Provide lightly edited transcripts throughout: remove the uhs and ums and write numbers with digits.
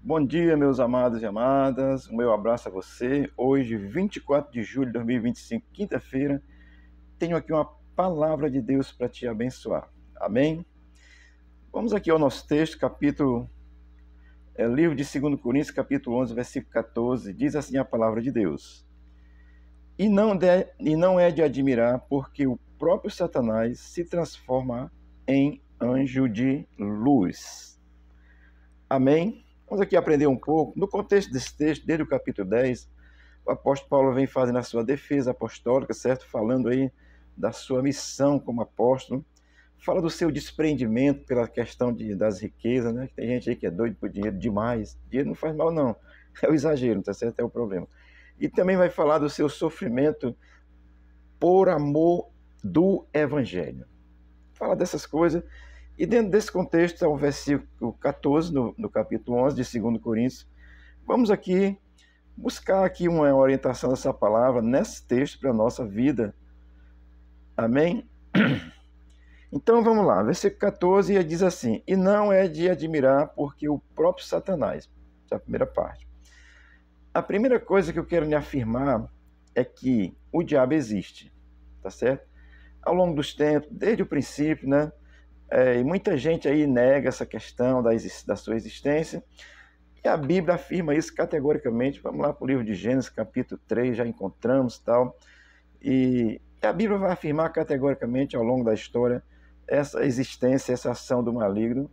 Bom dia, meus amados e amadas. O meu abraço a você. Hoje, 24 de julho de 2025, quinta-feira, tenho aqui uma palavra de Deus para te abençoar. Amém? Vamos aqui ao nosso texto, livro de 2 Coríntios, capítulo 11, versículo 14. Diz assim a palavra de Deus. E não é de admirar, porque o próprio Satanás se transforma em anjo de luz. Amém? Vamos aqui aprender um pouco. No contexto desse texto, desde o capítulo 10, o apóstolo Paulo vem fazendo a sua defesa apostólica, certo? Falando aí da sua missão como apóstolo. Fala do seu desprendimento pela questão das riquezas, né? Tem gente aí que é doido por dinheiro demais. Dinheiro não faz mal, não. É o exagero, tá certo? É o problema. E também vai falar do seu sofrimento por amor do evangelho. Fala dessas coisas. E dentro desse contexto, é o versículo 14, no capítulo 11 de 2 Coríntios. Vamos aqui buscar aqui uma orientação dessa palavra nesse texto para a nossa vida. Amém? Então vamos lá, versículo 14 diz assim: E não é de admirar, porque o próprio Satanás, essa é a primeira parte. A primeira coisa que eu quero lhe afirmar é que o diabo existe, tá certo? Ao longo dos tempos, desde o princípio, né? E muita gente aí nega essa questão da sua existência, e a Bíblia afirma isso categoricamente. Vamos lá para o livro de Gênesis, capítulo 3, já encontramos tal, e a Bíblia vai afirmar categoricamente ao longo da história essa existência, essa ação do maligno,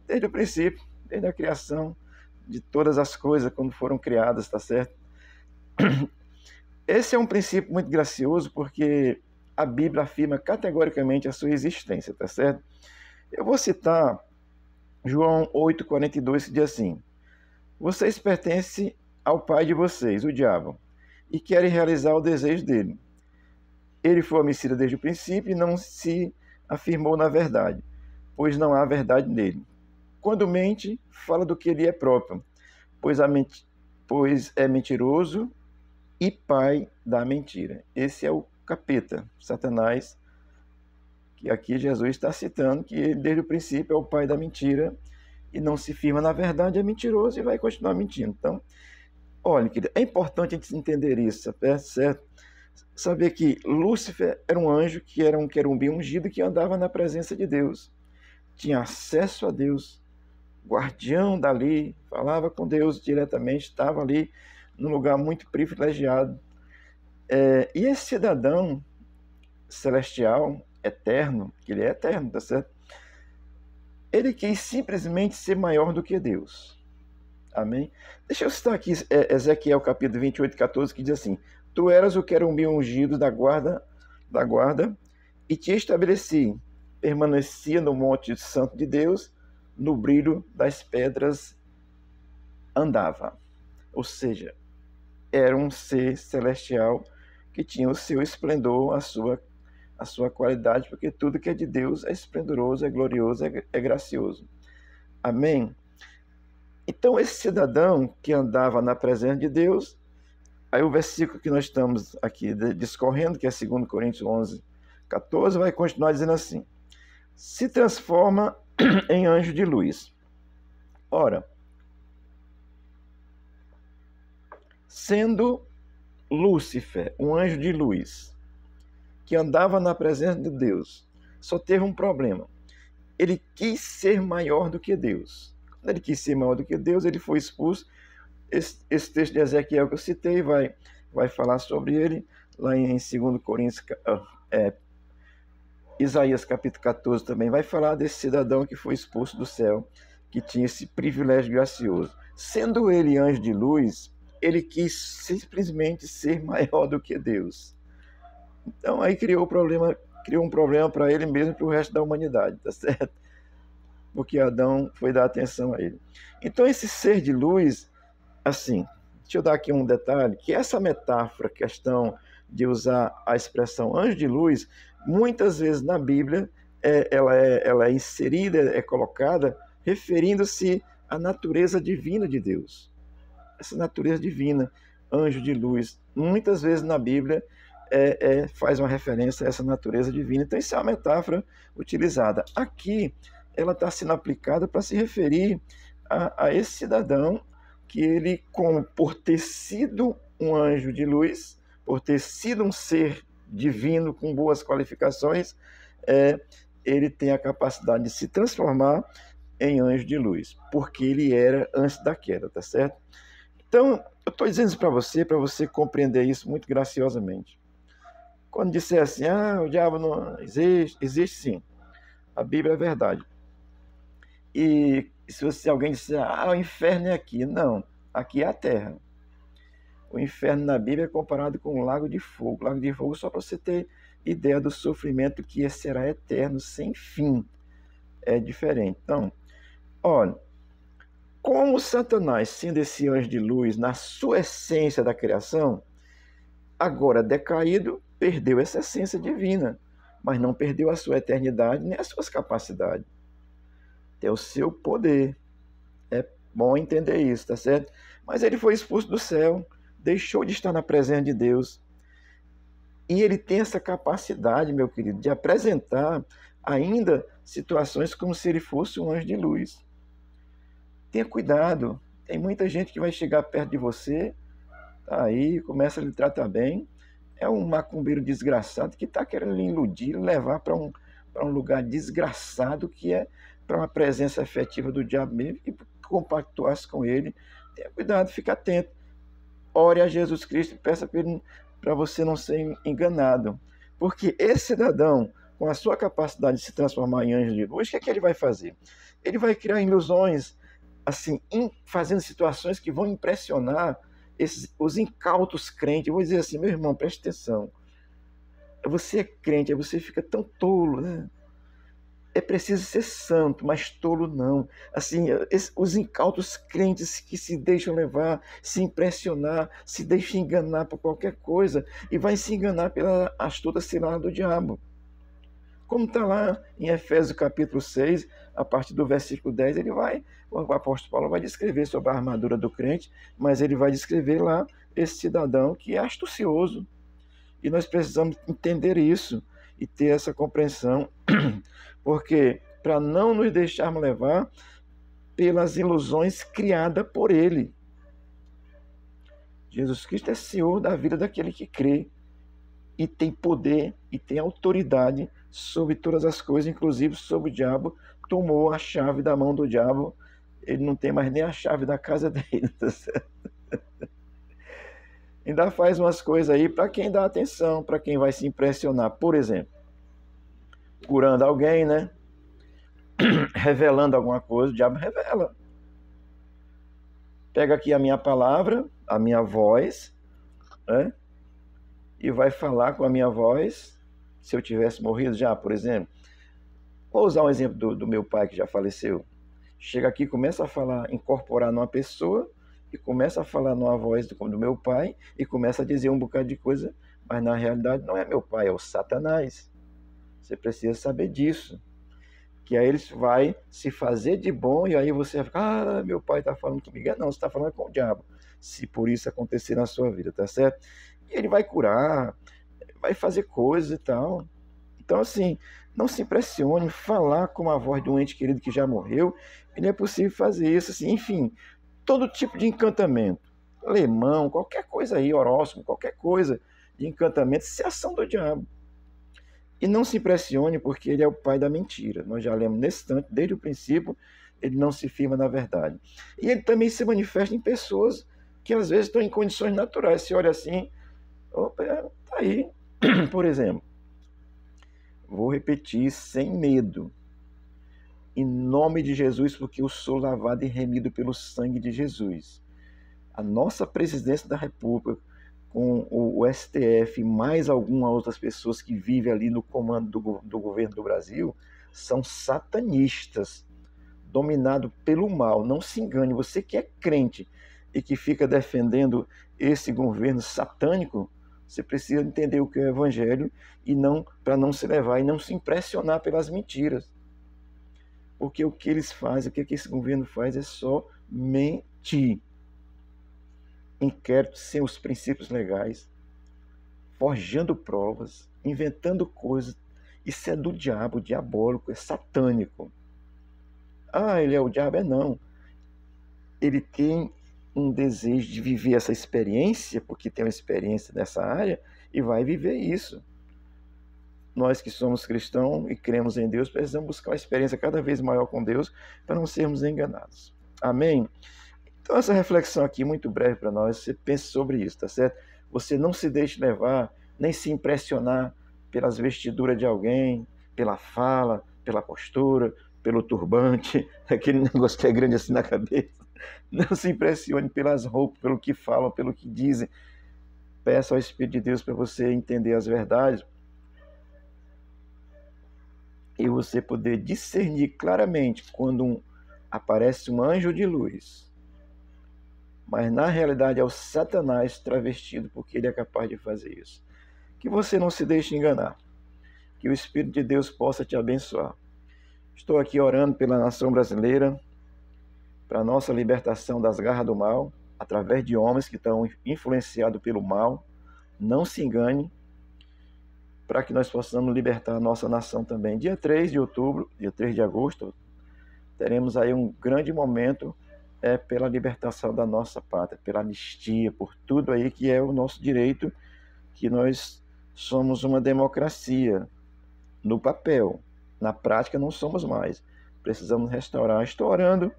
desde o princípio, desde a criação de todas as coisas, quando foram criadas, tá certo? Esse é um princípio muito gracioso, porque a Bíblia afirma categoricamente a sua existência, tá certo? Eu vou citar João 8,42, que diz assim: Vocês pertencem ao pai de vocês, o diabo, e querem realizar o desejo dele. Ele foi homicida desde o princípio e não se afirmou na verdade, pois não há verdade nele. Quando mente, fala do que ele é próprio, pois é mentiroso e pai da mentira. Esse é o capeta, Satanás, que aqui Jesus está citando, que ele desde o princípio é o pai da mentira e não se firma na verdade, é mentiroso e vai continuar mentindo. Então, olha, é importante a gente entender isso, certo? Saber que Lúcifer era um anjo, que era um querubim ungido, que andava na presença de Deus, tinha acesso a Deus, guardião dali, falava com Deus diretamente, estava ali num lugar muito privilegiado. E esse cidadão celestial, eterno, que ele é eterno, tá certo? Ele quis simplesmente ser maior do que Deus. Amém? Deixa eu citar aqui Ezequiel capítulo 28, 14, que diz assim: Tu eras o querubim ungido da guarda, e te estabeleci, permanecia no monte santo de Deus, no brilho das pedras andava. Ou seja, era um ser celestial que tinha o seu esplendor, a sua qualidade, porque tudo que é de Deus é esplendoroso, é glorioso, é gracioso. Amém? Então, esse cidadão que andava na presença de Deus, aí o versículo que nós estamos aqui discorrendo, que é 2 Coríntios 11, 14, vai continuar dizendo assim: se transforma em anjo de luz. Ora, sendo Lúcifer um anjo de luz, que andava na presença de Deus, só teve um problema. Ele quis ser maior do que Deus. Quando ele quis ser maior do que Deus, ele foi expulso. Esse texto de Ezequiel que eu citei vai falar sobre ele, lá em 2 Coríntios, Isaías capítulo 14 também vai falar desse cidadão que foi expulso do céu, que tinha esse privilégio gracioso. Sendo ele anjo de luz, ele quis simplesmente ser maior do que Deus. Então aí criou um problema para ele mesmo e para o resto da humanidade, tá certo? Porque Adão foi dar atenção a ele. Então esse ser de luz, assim, deixa eu dar aqui um detalhe, que essa metáfora, questão de usar a expressão anjo de luz, muitas vezes na Bíblia ela é inserida, é colocada, referindo-se à natureza divina de Deus. Essa natureza divina, anjo de luz, muitas vezes na Bíblia faz uma referência a essa natureza divina. Então isso é uma metáfora utilizada. Aqui ela está sendo aplicada para se referir a esse cidadão que ele, como por ter sido um anjo de luz, por ter sido um ser divino com boas qualificações, ele tem a capacidade de se transformar em anjo de luz, porque ele era antes da queda, tá certo? Então, eu estou dizendo isso para você compreender isso muito graciosamente. Quando disser assim, o diabo não existe, existe sim. A Bíblia é verdade. E se alguém disser, o inferno é aqui. Não, aqui é a terra. O inferno na Bíblia é comparado com um lago de fogo. Lago de fogo, só para você ter ideia do sofrimento que será eterno, sem fim. É diferente. Então, olha, como Satanás, sendo esse anjo de luz, na sua essência da criação, agora decaído, perdeu essa essência divina, mas não perdeu a sua eternidade nem as suas capacidades. Tem o seu poder. É bom entender isso, tá certo? Mas ele foi expulso do céu, deixou de estar na presença de Deus. E ele tem essa capacidade, meu querido, de apresentar ainda situações como se ele fosse um anjo de luz. Tenha cuidado. Tem muita gente que vai chegar perto de você, tá aí, começa a lhe tratar bem. É um macumbeiro desgraçado que está querendo lhe iludir, levar para um lugar desgraçado que é para uma presença efetiva do diabo mesmo e compactuar-se com ele. Tenha cuidado, fique atento. Ore a Jesus Cristo e peça para você não ser enganado. Porque esse cidadão, com a sua capacidade de se transformar em anjo de luz, o que é que ele vai fazer? Ele vai criar ilusões, assim, fazendo situações que vão impressionar os incautos crentes. Eu vou dizer assim, meu irmão, preste atenção. Você é crente, aí você fica tão tolo, né? É preciso ser santo, mas tolo não. Assim, os incautos crentes que se deixam levar, se impressionar, se deixam enganar por qualquer coisa e vai se enganar pela astuta cilada do diabo. Como está lá em Efésios capítulo 6, a partir do versículo 10, o apóstolo Paulo vai descrever sobre a armadura do crente, mas ele vai descrever lá esse cidadão que é astucioso. E nós precisamos entender isso e ter essa compreensão, porque para não nos deixarmos levar pelas ilusões criadas por ele. Jesus Cristo é Senhor da vida daquele que crê e tem poder e tem autoridade sobre todas as coisas, inclusive sobre o diabo. Tomou a chave da mão do diabo, ele não tem mais nem a chave da casa dele, tá certo? Ainda faz umas coisas aí para quem dá atenção, para quem vai se impressionar. Por exemplo, curando alguém, né? Revelando alguma coisa, o diabo revela. Pega aqui a minha palavra, a minha voz, né? E vai falar com a minha voz, se eu tivesse morrido já, por exemplo. Vou usar um exemplo do meu pai que já faleceu. Chega aqui, começa a falar, incorporar numa pessoa, e começa a falar numa voz do meu pai, e começa a dizer um bocado de coisa, mas na realidade não é meu pai, é o Satanás. Você precisa saber disso. Que aí ele vai se fazer de bom, e aí você vai ficar, meu pai está falando comigo. Não, você está falando com o diabo. Se por isso acontecer na sua vida, tá certo? E ele vai curar, vai fazer coisas e tal. Então, assim, não se impressione, falar com a voz de um ente querido que já morreu, ele é possível fazer isso, assim, enfim, todo tipo de encantamento, lemão, qualquer coisa aí, horóscopo, qualquer coisa de encantamento, isso é ação do diabo. E não se impressione, porque ele é o pai da mentira. Nós já lemos nesse tanto, desde o princípio, ele não se firma na verdade. E ele também se manifesta em pessoas que às vezes estão em condições naturais. Você olha assim, opa, tá aí. Por exemplo, vou repetir sem medo. Em nome de Jesus, porque eu sou lavado e remido pelo sangue de Jesus. A nossa presidência da República, com o STF e mais algumas outras pessoas que vivem ali no comando do governo do Brasil, são satanistas, dominados pelo mal. Não se engane, você que é crente e que fica defendendo esse governo satânico, você precisa entender o que é o evangelho e não, para não se levar e não se impressionar pelas mentiras. Porque o que eles fazem, o que esse governo faz é só mentir. Inquéritos sem os princípios legais, forjando provas, inventando coisas. Isso é do diabo, diabólico, é satânico. Ele é o diabo? É não. Ele tem um desejo de viver essa experiência, porque tem uma experiência nessa área, e vai viver isso. Nós que somos cristãos e cremos em Deus, precisamos buscar uma experiência cada vez maior com Deus para não sermos enganados. Amém? Então essa reflexão aqui, muito breve para nós, você pense sobre isso, tá certo? Você não se deixe levar, nem se impressionar pelas vestiduras de alguém, pela fala, pela postura, pelo turbante, aquele negócio que é grande assim na cabeça. Não se impressione pelas roupas, pelo que falam, pelo que dizem. Peça ao Espírito de Deus para você entender as verdades e você poder discernir claramente quando aparece um anjo de luz, mas na realidade é o Satanás travestido, porque ele é capaz de fazer isso. Que você não se deixe enganar, que o Espírito de Deus possa te abençoar. Estou aqui orando pela nação brasileira, para a nossa libertação das garras do mal, através de homens que estão influenciados pelo mal. Não se engane, para que nós possamos libertar a nossa nação também. Dia 3 de outubro, dia 3 de agosto, teremos aí um grande momento pela libertação da nossa pátria, pela anistia, por tudo aí que é o nosso direito, que nós somos uma democracia no papel. Na prática não somos mais. Precisamos restaurar. Estou orando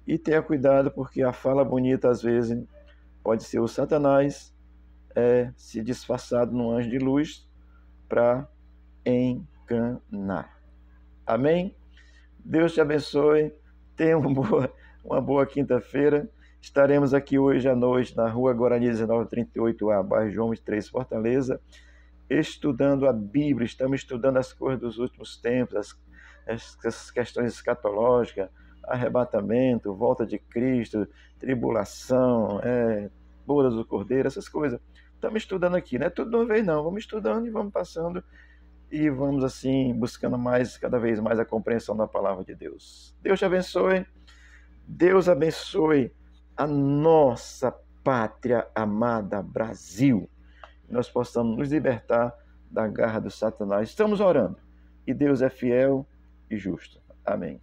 e tenha cuidado, porque a fala bonita às vezes pode ser o Satanás se disfarçado num anjo de luz para enganar. Amém? Deus te abençoe. Tenha uma boa quinta-feira. Estaremos aqui hoje à noite na Rua Guarani 1938A, bairro João 23, Fortaleza, estudando a Bíblia. Estamos estudando as coisas dos últimos tempos, as questões escatológicas, arrebatamento, volta de Cristo, tribulação, bodas do Cordeiro, essas coisas. Estamos estudando aqui, não é tudo de uma vez não, vamos estudando e vamos passando e vamos assim buscando cada vez mais a compreensão da palavra de Deus. Deus te abençoe, Deus abençoe a nossa pátria amada Brasil, que nós possamos nos libertar da garra do Satanás. Estamos orando e Deus é fiel e justo. Amém.